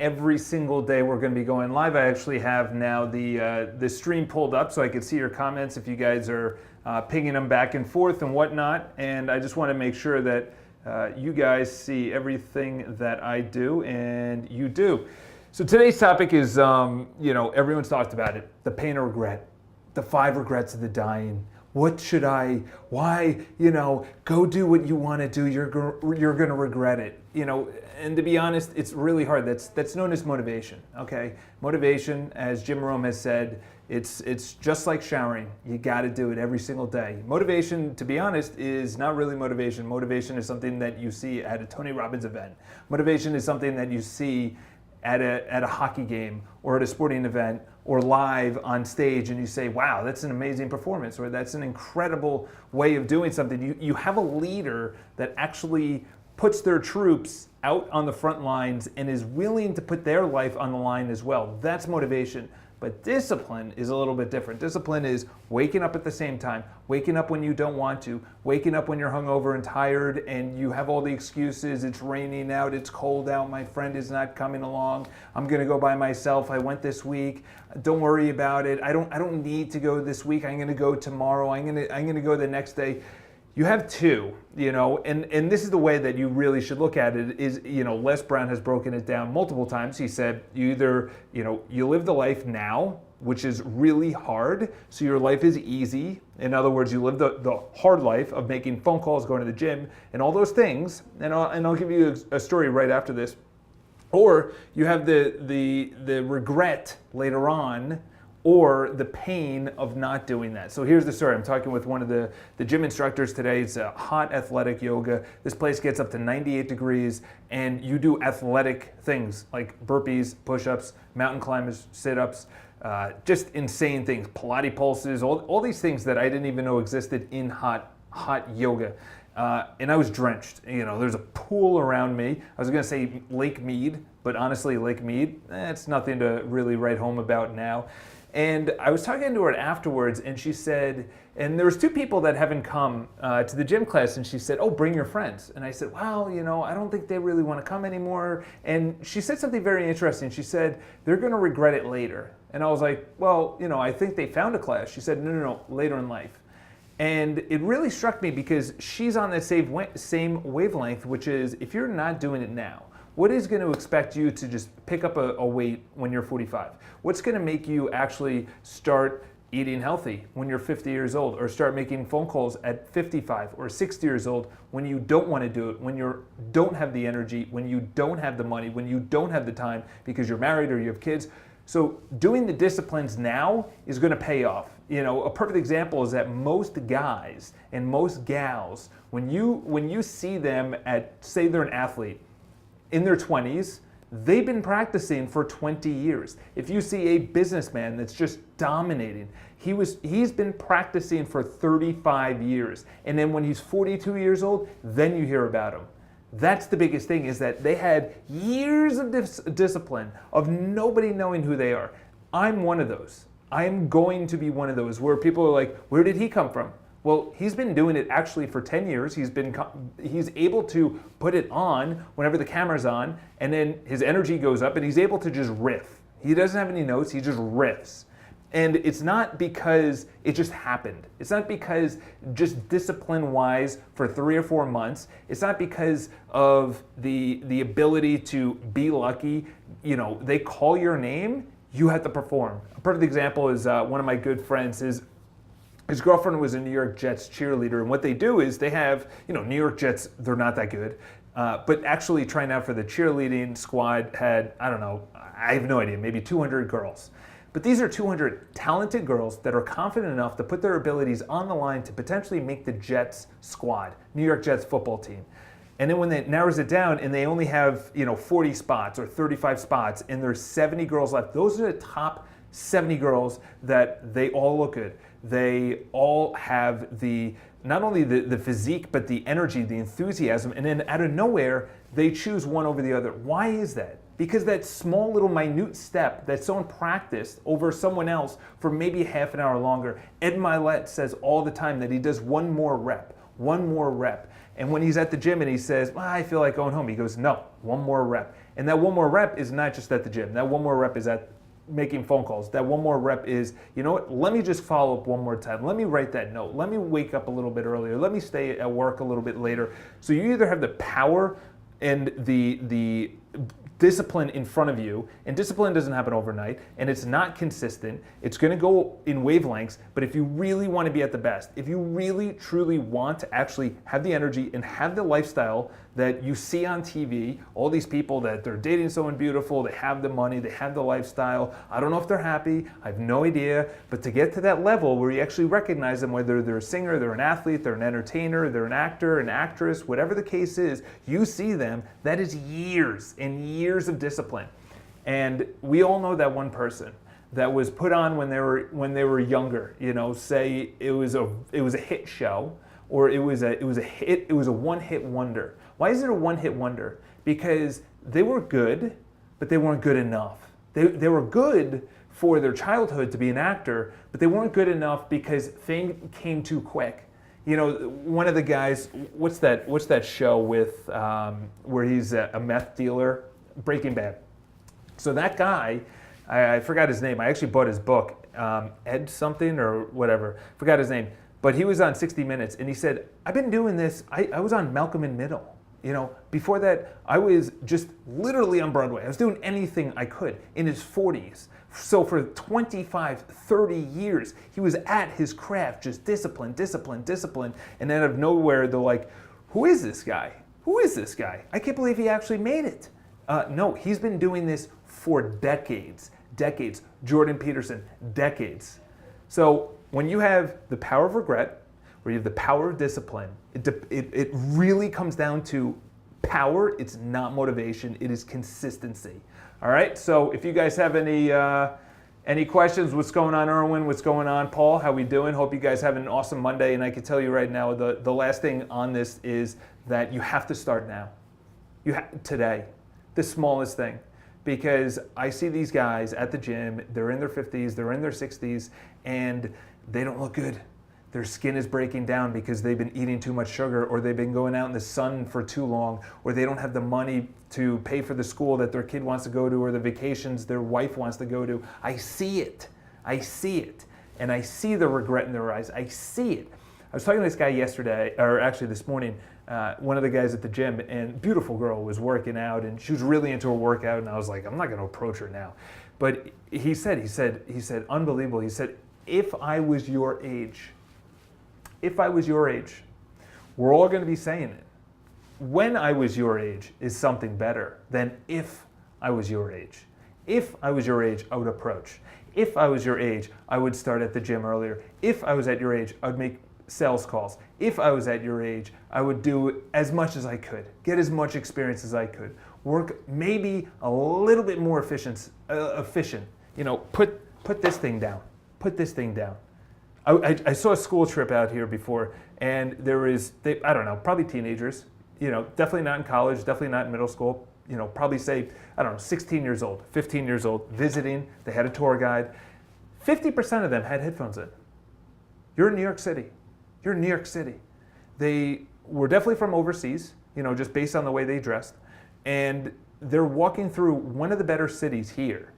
every single day we're going to be going live. I actually have now the stream pulled up so I can see your comments if you guys are pinging them back and forth and whatnot. And I just want to make sure that you guys see everything that I do and you do. So today's topic is, everyone's talked about it, the pain or regret, the 5 regrets of the dying. What should why, go do what you want to do. You're going to regret it. And to be honest, it's really hard. That's known as motivation, okay? Motivation, as Jim Rome has said, it's just like showering. You got to do it every single day. Motivation, to be honest, is not really motivation. Motivation is something that you see at a Tony Robbins event. Motivation is something that you see at a hockey game or at a sporting event or live on stage, and you say, wow, that's an amazing performance, or that's an incredible way of doing something. You have a leader that actually puts their troops out on the front lines and is willing to put their life on the line as well. That's motivation. But discipline is a little bit different. Discipline is waking up at the same time, waking up when you don't want to, waking up when you're hungover and tired and you have all the excuses. It's raining out, it's cold out, my friend is not coming along, I'm gonna go by myself, I went this week, don't worry about it, I don't need to go this week, I'm gonna go tomorrow, I'm gonna go the next day. You have two, and this is the way that you really should look at it is, Les Brown has broken it down multiple times. He said you either, you live the life now, which is really hard, so your life is easy. In other words, you live the hard life of making phone calls, going to the gym, and all those things, and I'll give you a story right after this. Or you have the regret later on, or the pain of not doing that. So here's the story. I'm talking with one of the gym instructors today. It's a hot athletic yoga. This place gets up to 98 degrees, and you do athletic things like burpees, push-ups, mountain climbers, sit-ups, just insane things, Pilates pulses, all these things that I didn't even know existed in hot yoga. And I was drenched. There's a pool around me. I was gonna say Lake Mead, but honestly, Lake Mead, it's nothing to really write home about now. And I was talking to her afterwards, and she said, and there was 2 people that haven't come to the gym class, and she said, oh, bring your friends. And I said, well, I don't think they really want to come anymore. And she said something very interesting. She said, they're going to regret it later. And I was like, well, I think they found a class. She said, no, later in life. And it really struck me because she's on that same wavelength, which is if you're not doing it now, what is going to expect you to just pick up a weight when you're 45? What's going to make you actually start eating healthy when you're 50 years old, or start making phone calls at 55 or 60 years old when you don't want to do it, when you don't have the energy, when you don't have the money, when you don't have the time because you're married or you have kids? So doing the disciplines now is going to pay off. A perfect example is that most guys and most gals, when you see them at, say they're an athlete, in their 20s, they've been practicing for 20 years. If you see a businessman that's just dominating, he's been practicing for 35 years. And then when he's 42 years old, then you hear about him. That's the biggest thing, is that they had years of discipline of nobody knowing who they are. I'm one of those. I am going to be one of those where people are like, where did he come from? Well, he's been doing it actually for 10 years. He's able to put it on whenever the camera's on, and then his energy goes up, and he's able to just riff. He doesn't have any notes, he just riffs. And it's not because it just happened. It's not because just discipline-wise for 3 or 4 months. It's not because of the ability to be lucky. They call your name, you have to perform. A perfect example is one of my good friends. His girlfriend was a New York Jets cheerleader, and what they do is they have, New York Jets, they're not that good, but actually trying out for the cheerleading squad had, I don't know, I have no idea, maybe 200 girls. But these are 200 talented girls that are confident enough to put their abilities on the line to potentially make the Jets squad, New York Jets football team. And then when it narrows it down and they only have, 40 spots or 35 spots and there's 70 girls left, those are the top 70 girls that they all look good. They all have not only the physique, but the energy, the enthusiasm, and then out of nowhere, they choose one over the other. Why is that? Because that small little minute step that someone practiced over someone else for maybe half an hour longer. Ed Milet says all the time that he does one more rep. And when he's at the gym and he says, I feel like going home, he goes, no, one more rep. And that one more rep is not just at the gym. That one more rep is at making phone calls. That one more rep is, you know what, let me just follow up one more time. Let me write that note. Let me wake up a little bit earlier. Let me stay at work a little bit later. So you either have the power and the discipline in front of you, and discipline doesn't happen overnight, and it's not consistent. It's going to go in wavelengths, but if you really want to be at the best, if you really truly want to actually have the energy and have the lifestyle that you see on TV, all these people that they're dating someone beautiful, they have the money, they have the lifestyle. I don't know if they're happy, I have no idea, but to get to that level where you actually recognize them, whether they're a singer, they're an athlete, they're an entertainer, they're an actor, an actress, whatever the case is, you see them, that is years and years of discipline. And we all know that one person that was put on when they were younger, you know, say it was a hit show, or it was a one-hit wonder. Why is it a one-hit wonder? Because they were good, but they weren't good enough. They were good for their childhood to be an actor, but they weren't good enough because fame came too quick. You know, one of the guys, what's that show with where he's a meth dealer? Breaking Bad. So that guy, I forgot his name. I actually bought his book, Ed something or whatever. Forgot his name. But he was on 60 Minutes, and he said, I've been doing this. I was on Malcolm in Middle. You know, before that, I was just literally on Broadway. I was doing anything I could in his 40s. So for 25, 30 years, he was at his craft, just discipline, discipline, discipline. And out of nowhere, they're like, who is this guy? Who is this guy? I can't believe he actually made it. No, he's been doing this for decades. Decades. Jordan Peterson, decades. So when you have the power of regret, where you have the power of discipline, it really comes down to power. It's not motivation. It is consistency. All right. So if you guys have any questions, what's going on, Erwin? What's going on, Paul? How we doing? Hope you guys have an awesome Monday. And I can tell you right now, the last thing on this is that you have to start now. Today, the smallest thing. Because I see these guys at the gym, they're in their 50s, they're in their 60s, and they don't look good. Their skin is breaking down because they've been eating too much sugar, or they've been going out in the sun for too long, or they don't have the money to pay for the school that their kid wants to go to, or the vacations their wife wants to go to. I see it. I see it. And I see the regret in their eyes. I see it. I was talking to this guy yesterday, or actually this morning, one of the guys at the gym, and beautiful girl was working out, and she was really into her workout, and I was like, I'm not going to approach her now. But he said, unbelievable. He said, if I was your age, we're all going to be saying it. When I was your age is something better than if I was your age. If I was your age, I would approach. If I was your age, I would start at the gym earlier. If I was at your age, I would make sales calls. If I was at your age, I would do as much as I could, get as much experience as I could, work maybe a little bit more efficient. You know, put this thing down. Put this thing down. I saw a school trip out here before, and I don't know, probably teenagers, you know, definitely not in college, definitely not in middle school, you know, probably say, I don't know, 16 years old, 15 years old, visiting, they had a tour guide. 50% of them had headphones in. You're in New York City. You're in New York City. They were definitely from overseas, you know, just based on the way they dressed, and they're walking through one of the better cities here.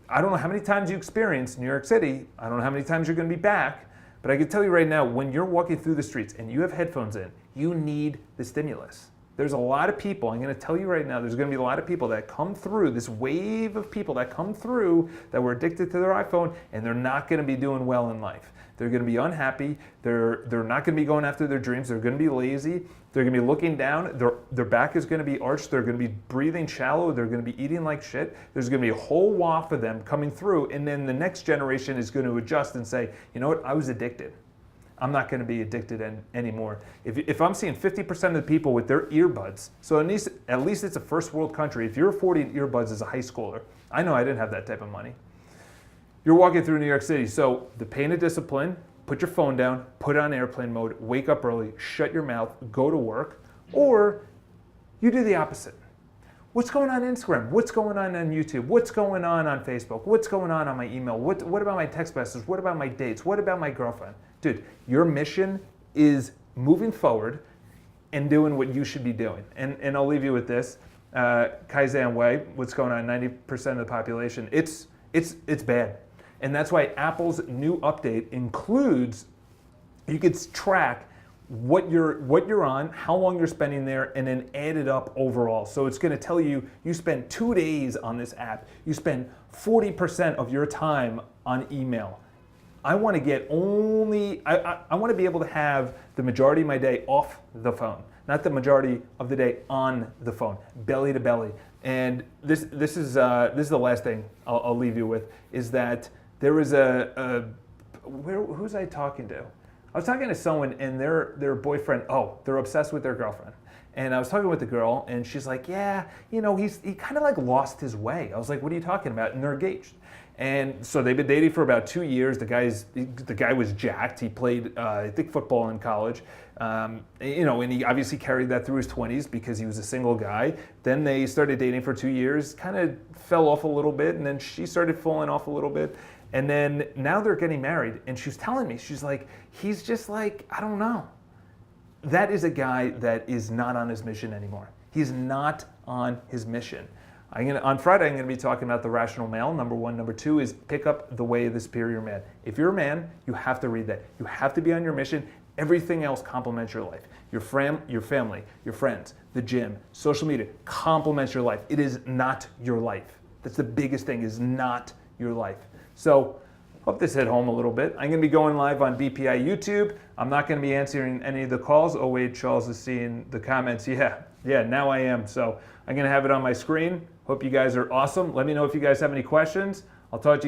I don't know how many times you experienced New York City. I don't know how many times you're going to be back. But I can tell you right now, when you're walking through the streets and you have headphones in, you need the stimulus. There's a lot of people, I'm going to tell you right now, there's going to be a lot of people that come through, this wave of people that come through that were addicted to their iPhone, and they're not going to be doing well in life. They're going to be unhappy. They're not going to be going after their dreams. They're going to be lazy. They're going to be looking down. Their back is going to be arched. They're going to be breathing shallow. They're going to be eating like shit. There's going to be a whole waft of them coming through, and then the next generation is going to adjust and say, you know what, I was addicted. I'm not going to be addicted anymore. If I'm seeing 50% of the people with their earbuds, so at least it's a first world country. If you're affording earbuds as a high schooler, I know I didn't have that type of money. You're walking through New York City, so the pain of discipline, put your phone down, put it on airplane mode, wake up early, shut your mouth, go to work, or you do the opposite. What's going on Instagram? What's going on YouTube? What's going on Facebook? What's going on my email? What about my text messages? What about my dates? What about my girlfriend? Dude, your mission is moving forward and doing what you should be doing. And I'll leave you with this. Kaizen way, what's going on, 90% of the population, it's bad. And that's why Apple's new update includes, you could track what you're on, how long you're spending there, and then add it up overall. So it's going to tell you, you spend 2 days on this app, you spend 40% of your time on email. I want to get only, I want to be able to have the majority of my day off the phone, not the majority of the day on the phone, belly to belly. And this is the last thing I'll leave you with, is that there was who's I talking to? I was talking to someone, and their boyfriend, they're obsessed with their girlfriend. And I was talking with the girl, and she's like, yeah, he kind of like lost his way. I was like, what are you talking about? And they're engaged. And so they've been dating for about 2 years. The guy was jacked. He played, I think, football in college. And he obviously carried that through his 20s because he was a single guy. Then they started dating for 2 years, kind of fell off a little bit, and then she started falling off a little bit. And then now they're getting married, and she was telling me, she's like, he's just like, I don't know. That is a guy that is not on his mission anymore. He's not on his mission. On Friday, I'm going to be talking about the rational male, number one. Number two is pick up The Way of the Superior Man. If you're a man, you have to read that. You have to be on your mission. Everything else complements your life. Your family, your friends, the gym, social media complements your life. It is not your life. That's the biggest thing, is not your life. So, hope this hit home a little bit. I'm going to be going live on BPI YouTube. I'm not going to be answering any of the calls. Oh wait, Charles is seeing the comments. Yeah, now I am. So I'm going to have it on my screen. Hope you guys are awesome. Let me know if you guys have any questions. I'll talk to you